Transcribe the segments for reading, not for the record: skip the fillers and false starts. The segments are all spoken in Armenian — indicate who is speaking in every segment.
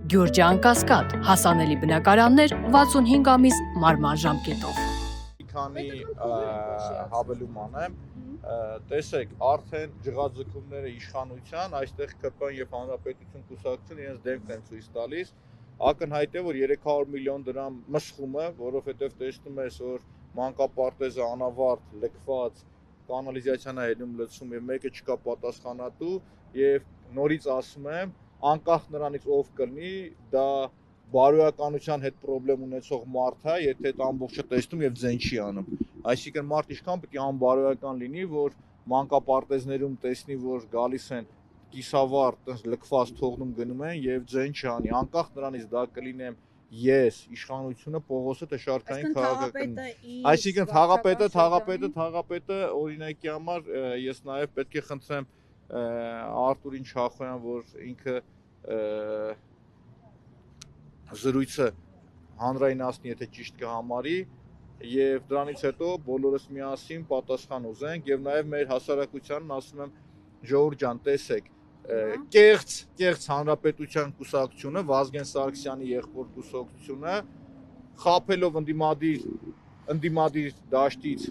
Speaker 1: Գյուրջան Կասկադ, հասանելի բնակարաններ 65 ամիս մարման ժամկետով։
Speaker 2: Քանի հավելում անեմ, տեսեք, արդեն ջղաձգումները իշխանության, այստեղ ԿՊ-ն եւ Հանրապետություն կուսակցությունը իրենց դեմքն են ցույց տալիս։ Ակնհայտ է, որ 300 միլիոն դրամ մսխումը, որովհետեւ տեսնում ես, որ մանկապարտեզը անավարտ, լքված, կանալիզացիան է ելնում լցում եւ մեկը չկա պատասխանատու եւ նորից ասում եմ, անկախ նրանից ով կլինի, դա բարոյականության հետ խնդրեմ ունեցող մարդ է, եթե այդ ամբողջը տեսնում եւ ձեն չի անում։ Այսինքն մարդ ինչքան պետք է անբարոյական լինի, որ մանկապարտեզներում տեսնի, որ գալիս են կիսավարտ, լքված թողնում գնում են եւ ձեն չանի։ Անկախ նրանից դա կլինեմ ես, իշխանությունը, Պողոսը, թե շարքային քաղաքական։ Այսինքն թաղապետը օրինակի համար ես նաեւ պետք է խնդրեմ Արտուրին Չախոյան, որ ինքը զրույցը հանրայնացնի, եթե ճիշտ կհամարի, եւ դրանից հետո բոլորս միասին պատասխան ուզենք եւ նաեւ մեր հասարակությանն ասում եմ ժողովուրդ ջան, տեսեք, կեղծ հանրապետության կուսակցությունը, Վազգեն Սարգսյանի եղբոր կուսակցությունը, խաբելով ընդդիմադիր դաշտից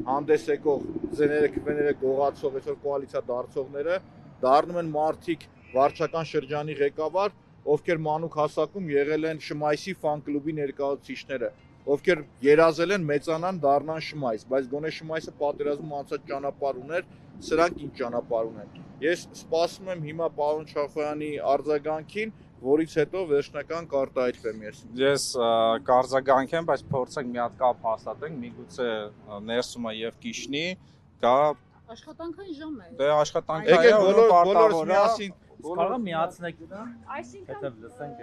Speaker 2: հանդես եկող ձեները, քվեները գողացող այսօր կոալիցիա դարձողները դառնում են մարդիկ վարչական շրջանի ղեկավար, ովքեր մանուկ հասակում եղել են Շմայսի ֆան կլուբի ներկայացուցիչները, ովքեր երազել են մեծանան դառնան Շմայս, բայց գոնե Շմայսը պատերազմում անցած ճանապարհ ուներ, սրանք ինչ ճանապարհ ունեն։ Ես սպասում եմ հիմա պարոն Չախոյանի արձագանքին, որից հետո վերջնական կարտահայտվեմ ես։
Speaker 3: Ես կարձագանքեմ, բայց փորձենք մի հատ կապ հաստատենք, միգուցե ներսումը եւ Կիշնի կա
Speaker 4: աշխատանքային ժամ է։
Speaker 3: Դե աշխատանքային
Speaker 2: բոլորս միասին
Speaker 5: Կարող միացնեք,
Speaker 4: Այսինքն
Speaker 5: եթե լսենք